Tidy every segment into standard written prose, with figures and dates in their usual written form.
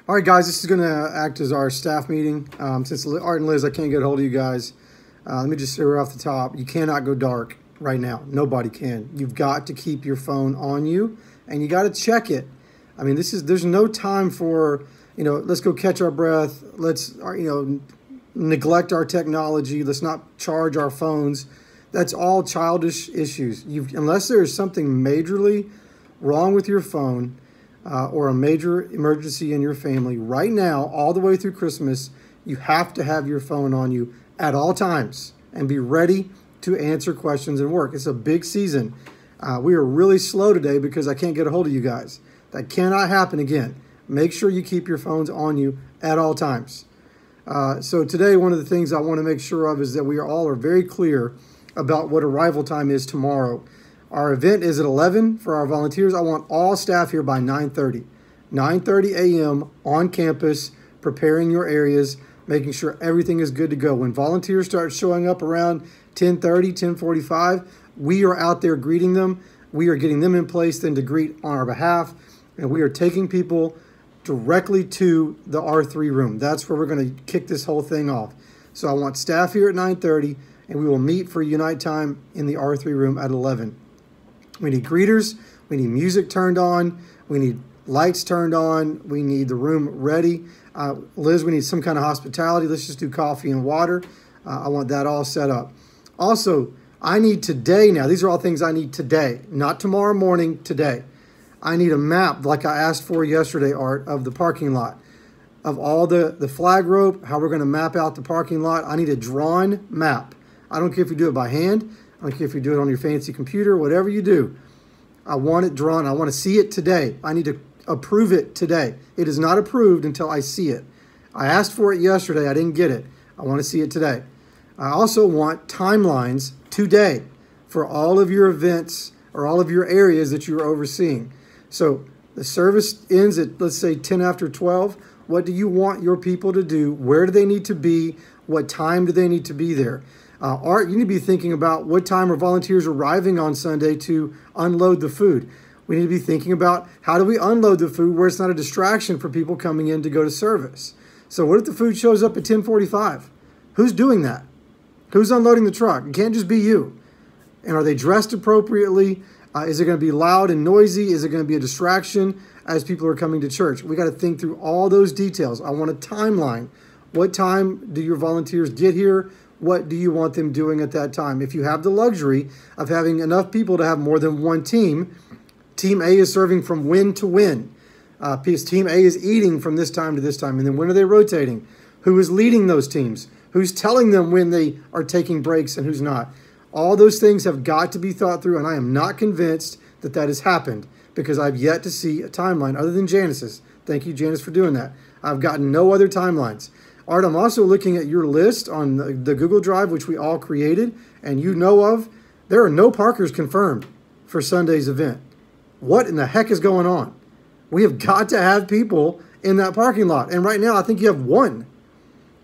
All right, guys, this is going to act as our staff meeting. Since Art and Liz, I can't get a hold of you guys. Let me just say right off the top, you cannot go dark right now. Nobody can. You've got to keep your phone on you, and you got to check it. I mean, there's no time for, let's go catch our breath. Let's, neglect our technology. Let's not charge our phones. That's all childish issues. Unless there is something majorly wrong with your phone, or a major emergency in your family, right now, all the way through Christmas, you have to have your phone on you at all times and be ready to answer questions and work. It's a big season. We are really slow today because I can't get a hold of you guys. That cannot happen again. Make sure you keep your phones on you at all times. So today, one of the things I want to make sure of is that we all are very clear about what arrival time is tomorrow. Our event is at 11 for our volunteers. I want all staff here by 9:30. 9:30 a.m. on campus, preparing your areas, making sure everything is good to go. When volunteers start showing up around 10:30, 10:45, we are out there greeting them. We are getting them in place then to greet on our behalf, and we are taking people directly to the R3 room. That's where we're going to kick this whole thing off. So I want staff here at 9:30, and we will meet for Unite time in the R3 room at 11. We need greeters, we need music turned on, we need lights turned on, we need the room ready. Liz, we need some kind of hospitality. Let's just do coffee and water. I want that all set up. Also, I need today now, these are all things I need today, not tomorrow morning, today. I need a map like I asked for yesterday, Art, of the parking lot, of all the flag rope, how we're going to map out the parking lot. I need a drawn map. I don't care if you do it by hand. I don't care if you do it on your fancy computer, whatever you do. I want it drawn. I want to see it today. I need to approve it today. It is not approved until I see it. I asked for it yesterday. I didn't get it. I want to see it today. I also want timelines today for all of your events or all of your areas that you're overseeing. So the service ends at, let's say, 10 after 12. What do you want your people to do? Where do they need to be? What time do they need to be there? Art, you need to be thinking about what time are volunteers arriving on Sunday to unload the food. We need to be thinking about how do we unload the food where it's not a distraction for people coming in to go to service. So what if the food shows up at 10:45? Who's doing that? Who's unloading the truck? It can't just be you. And are they dressed appropriately? Is it going to be loud and noisy? Is it going to be a distraction as people are coming to church? We got to think through all those details. I want a timeline. What time do your volunteers get here? What do you want them doing at that time? If you have the luxury of having enough people to have more than one team, Team A is serving from win to win. Because Team A is eating from this time to this time. And then when are they rotating? Who is leading those teams? Who's telling them when they are taking breaks and who's not? All those things have got to be thought through, and I am not convinced that that has happened because I've yet to see a timeline other than Janice's. Thank you, Janice, for doing that. I've gotten no other timelines. Art, I'm also looking at your list on the Google Drive, which we all created, and you know of. There are no parkers confirmed for Sunday's event. What in the heck is going on? We have got to have people in that parking lot, and right now I think you have one.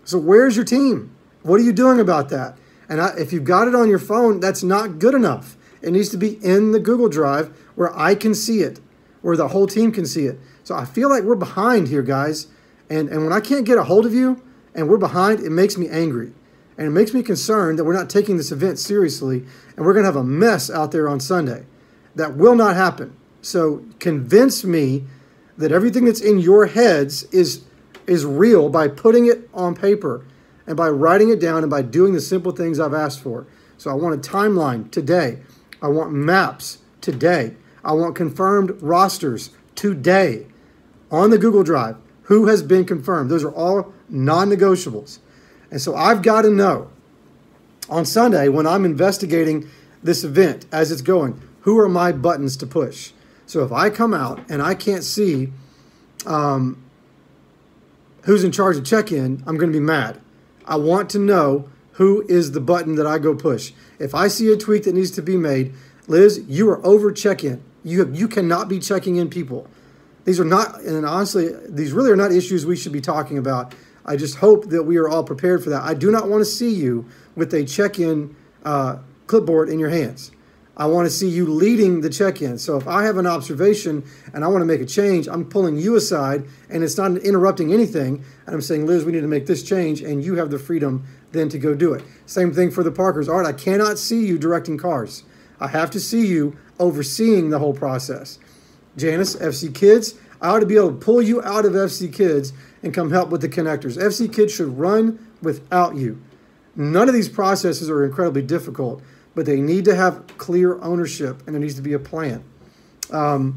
So where's your team? What are you doing about that? And if you've got it on your phone, that's not good enough. It needs to be in the Google Drive where I can see it, where the whole team can see it. So I feel like we're behind here, guys. And when I can't get a hold of you and we're behind, it makes me angry. And it makes me concerned that we're not taking this event seriously and we're going to have a mess out there on Sunday. That will not happen. So convince me that everything that's in your heads is real by putting it on paper and by writing it down and by doing the simple things I've asked for. So I want a timeline today. I want maps today. I want confirmed rosters today on the Google Drive. Who has been confirmed? Those are all non-negotiables. And so I've got to know on Sunday when I'm investigating this event as it's going, who are my buttons to push? So if I come out and I can't see who's in charge of check-in, I'm going to be mad. I want to know who is the button that I go push. If I see a tweak that needs to be made, Liz, you are over check-in. You cannot be checking in people. These are not, and honestly, these really are not issues we should be talking about. I just hope that we are all prepared for that. I do not want to see you with a check-in clipboard in your hands. I want to see you leading the check-in. So if I have an observation and I want to make a change, I'm pulling you aside, and it's not interrupting anything. And I'm saying, Liz, we need to make this change, and you have the freedom then to go do it. Same thing for the Parkers. Art, I cannot see you directing cars. I have to see you overseeing the whole process. Janice, FC Kids, I ought to be able to pull you out of FC Kids and come help with the connectors. FC Kids should run without you. None of these processes are incredibly difficult, but they need to have clear ownership, and there needs to be a plan. I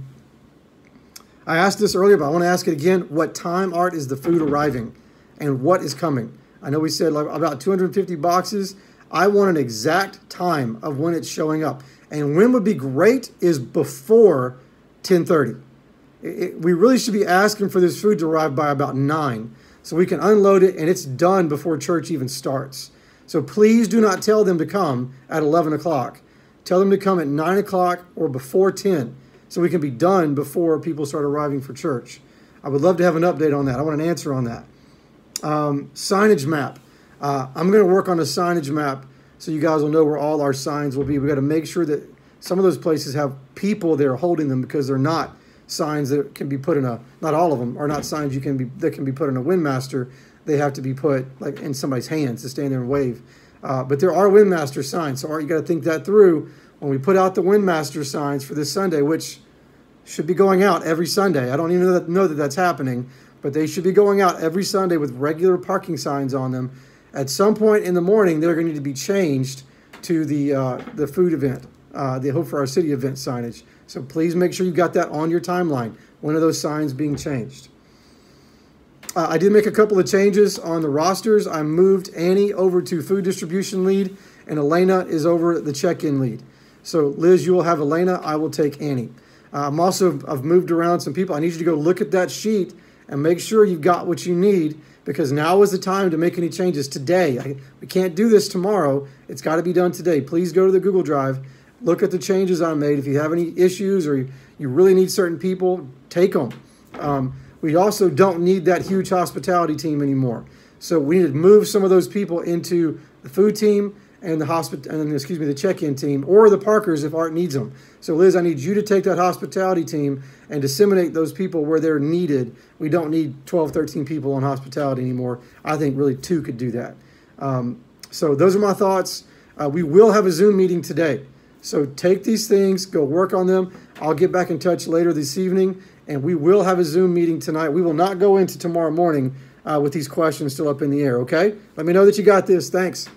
asked this earlier, but I want to ask it again. What time, Art, is the food arriving, and what is coming? I know we said like about 250 boxes. I want an exact time of when it's showing up. And when would be great is before 10:30. We really should be asking for this food to arrive by about 9 so we can unload it and it's done before church even starts. So please do not tell them to come at 11 o'clock. Tell them to come at 9 o'clock or before 10 so we can be done before people start arriving for church. I would love to have an update on that. I want an answer on that. Signage map. I'm going to work on a signage map so you guys will know where all our signs will be. We've got to make sure that some of those places have people there holding them, because they're not signs that can be put in a, not all of them are not signs that can be put in a Windmaster. They have to be put like in somebody's hands to stand there and wave. But there are Windmaster signs. So you got to think that through when we put out the Windmaster signs for this Sunday, which should be going out every Sunday. I don't even know that that's happening, but they should be going out every Sunday with regular parking signs on them. At some point in the morning, they're going to need to be changed to the food event, the Hope for Our City event signage. So please make sure you've got that on your timeline. When are those signs being changed? I did make a couple of changes on the rosters. I moved Annie over to food distribution lead, and Elena is over the check-in lead. So Liz, you will have Elena. I will take Annie. I've moved around some people. I need you to go look at that sheet and make sure you've got what you need, because now is the time to make any changes today. We can't do this tomorrow. It's got to be done today. Please go to the Google Drive. Look at the changes I made. If you have any issues or you really need certain people, take them. We also don't need that huge hospitality team anymore. So we need to move some of those people into the food team and the check-in team, or the Parkers if Art needs them. So Liz, I need you to take that hospitality team and disseminate those people where they're needed. We don't need 12, 13 people on hospitality anymore. I think really 2 could do that. So those are my thoughts. We will have a Zoom meeting today. So take these things, go work on them. I'll get back in touch later this evening, and we will have a Zoom meeting tonight. We will not go into tomorrow morning with these questions still up in the air, okay? Let me know that you got this. Thanks.